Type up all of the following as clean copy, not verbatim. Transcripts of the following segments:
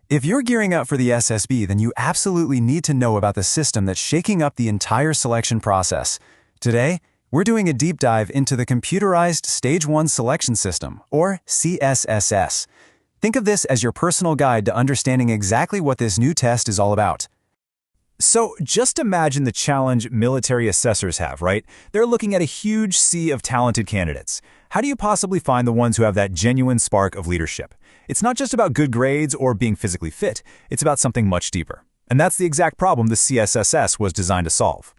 If you're gearing up for the SSB, then you absolutely need to know about the system that's shaking up the entire selection process. Today, we're doing a deep dive into the Computerized Stage 1 Selection System, or CSSS. Think of this as your personal guide to understanding exactly what this new test is all about. So just imagine the challenge military assessors have, right? They're looking at a huge sea of talented candidates. How do you possibly find the ones who have that genuine spark of leadership? It's not just about good grades or being physically fit. It's about something much deeper. And that's the exact problem the CSSS was designed to solve.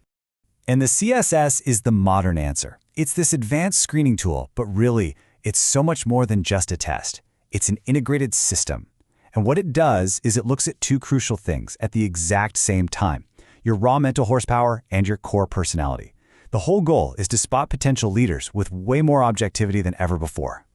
And the CSS is the modern answer. It's this advanced screening tool, but really, it's so much more than just a test. It's an integrated system. And what it does is it looks at two crucial things at the exact same time: your raw mental horsepower and your core personality. The whole goal is to spot potential leaders with way more objectivity than ever before.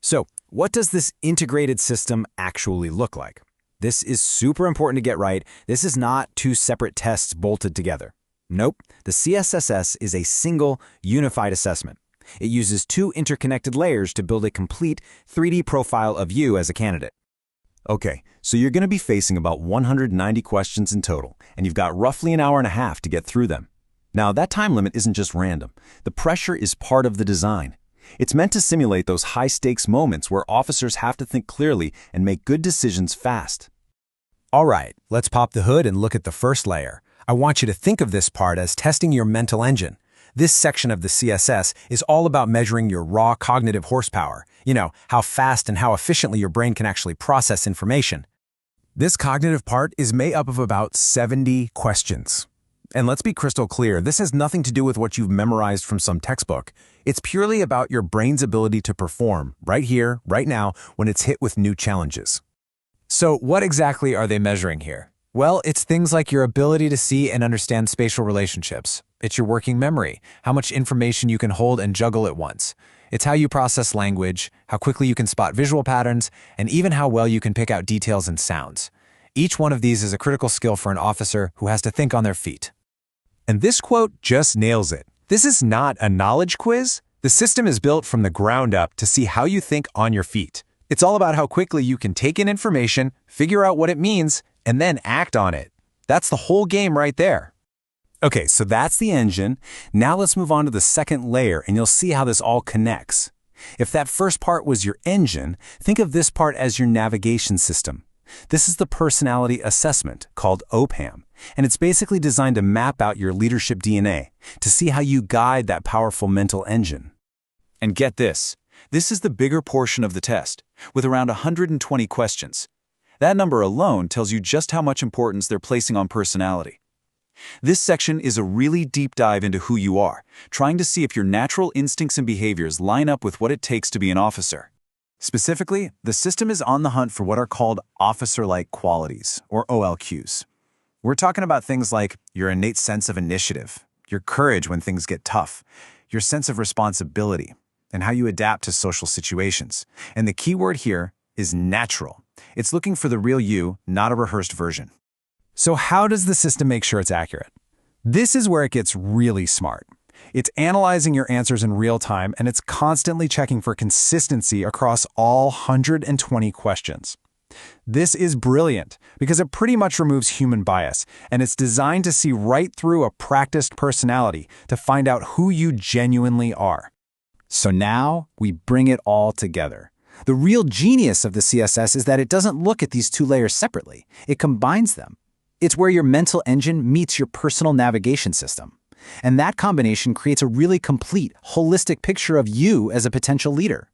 So, what does this integrated system actually look like? This is super important to get right. This is not two separate tests bolted together. Nope, the CSSS is a single, unified assessment. It uses two interconnected layers to build a complete 3D profile of you as a candidate. Okay, so you're going to be facing about 190 questions in total, and you've got roughly an hour and a half to get through them. Now, that time limit isn't just random. The pressure is part of the design. It's meant to simulate those high-stakes moments where officers have to think clearly and make good decisions fast. All right, let's pop the hood and look at the first layer. I want you to think of this part as testing your mental engine. This section of the CSS is all about measuring your raw cognitive horsepower. You know, how fast and how efficiently your brain can actually process information. This cognitive part is made up of about 70 questions. And let's be crystal clear, this has nothing to do with what you've memorized from some textbook. It's purely about your brain's ability to perform right here, right now, when it's hit with new challenges. So what exactly are they measuring here? Well, it's things like your ability to see and understand spatial relationships. It's your working memory, how much information you can hold and juggle at once. It's how you process language, how quickly you can spot visual patterns, and even how well you can pick out details and sounds. Each one of these is a critical skill for an officer who has to think on their feet. And this quote just nails it. This is not a knowledge quiz. The system is built from the ground up to see how you think on your feet. It's all about how quickly you can take in information, figure out what it means, and then act on it. That's the whole game right there. Okay, so that's the engine. Now let's move on to the second layer, and you'll see how this all connects. If that first part was your engine, think of this part as your navigation system. This is the personality assessment, called OPAM, and it's basically designed to map out your leadership DNA, to see how you guide that powerful mental engine. And get this is the bigger portion of the test, with around 120 questions. That number alone tells you just how much importance they're placing on personality. This section is a really deep dive into who you are, trying to see if your natural instincts and behaviors line up with what it takes to be an officer. Specifically, the system is on the hunt for what are called officer-like qualities, or OLQs. We're talking about things like your innate sense of initiative, your courage when things get tough, your sense of responsibility, and how you adapt to social situations. And the key word here is natural. It's looking for the real you, not a rehearsed version. So how does the system make sure it's accurate? This is where it gets really smart. It's analyzing your answers in real time, and it's constantly checking for consistency across all 120 questions. This is brilliant because it pretty much removes human bias, and it's designed to see right through a practiced personality to find out who you genuinely are. So now we bring it all together. The real genius of the CSS is that it doesn't look at these two layers separately. It combines them. It's where your mental engine meets your personal navigation system. And that combination creates a really complete, holistic picture of you as a potential leader.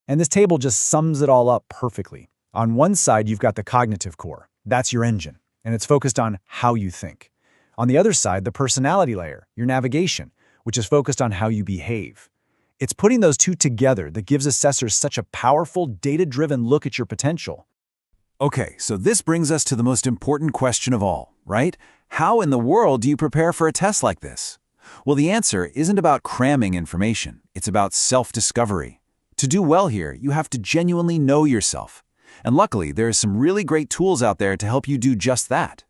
And this table just sums it all up perfectly. On one side, you've got the cognitive core. That's your engine, and it's focused on how you think. On the other side, the personality layer, your navigation, which is focused on how you behave. It's putting those two together that gives assessors such a powerful, data-driven look at your potential. Okay, so this brings us to the most important question of all, right? How in the world do you prepare for a test like this? Well, the answer isn't about cramming information. It's about self-discovery. To do well here, you have to genuinely know yourself. And luckily, there are some really great tools out there to help you do just that.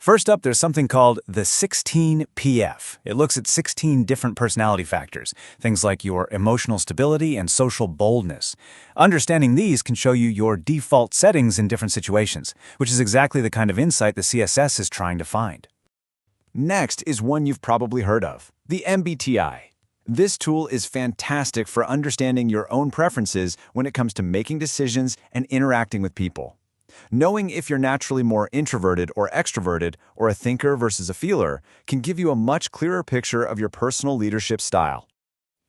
First up, there's something called the 16PF. It looks at 16 different personality factors, things like your emotional stability and social boldness. Understanding these can show you your default settings in different situations, which is exactly the kind of insight the CSS is trying to find. Next is one you've probably heard of, the MBTI. This tool is fantastic for understanding your own preferences when it comes to making decisions and interacting with people. Knowing if you're naturally more introverted or extroverted, or a thinker versus a feeler, can give you a much clearer picture of your personal leadership style.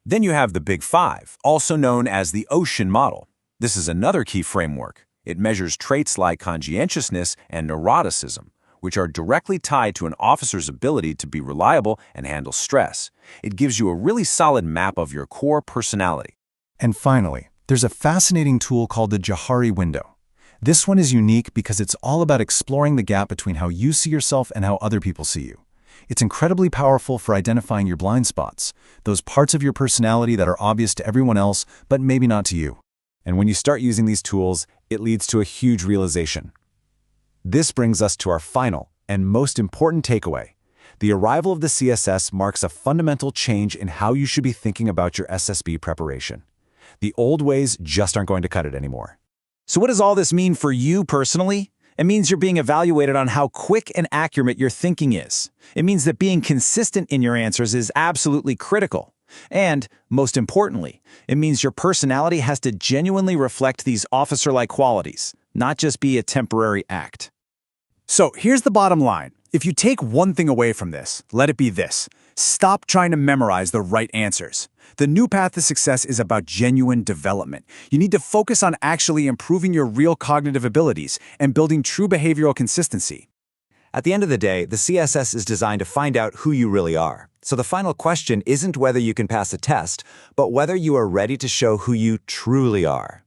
Then you have the Big Five, also known as the Ocean model. This is another key framework. It measures traits like conscientiousness and neuroticism, which are directly tied to an officer's ability to be reliable and handle stress. It gives you a really solid map of your core personality. And finally, there's a fascinating tool called the Johari window. This one is unique because it's all about exploring the gap between how you see yourself and how other people see you. It's incredibly powerful for identifying your blind spots, those parts of your personality that are obvious to everyone else, but maybe not to you. And when you start using these tools, it leads to a huge realization. This brings us to our final and most important takeaway. The arrival of the CSS marks a fundamental change in how you should be thinking about your SSB preparation. The old ways just aren't going to cut it anymore. So what does all this mean for you personally? It means you're being evaluated on how quick and accurate your thinking is. It means that being consistent in your answers is absolutely critical. And, most importantly, it means your personality has to genuinely reflect these officer-like qualities, not just be a temporary act. So here's the bottom line. If you take one thing away from this, let it be this. Stop trying to memorize the right answers. The new path to success is about genuine development. You need to focus on actually improving your real cognitive abilities and building true behavioral consistency. At the end of the day, the CSS is designed to find out who you really are. So the final question isn't whether you can pass a test, but whether you are ready to show who you truly are.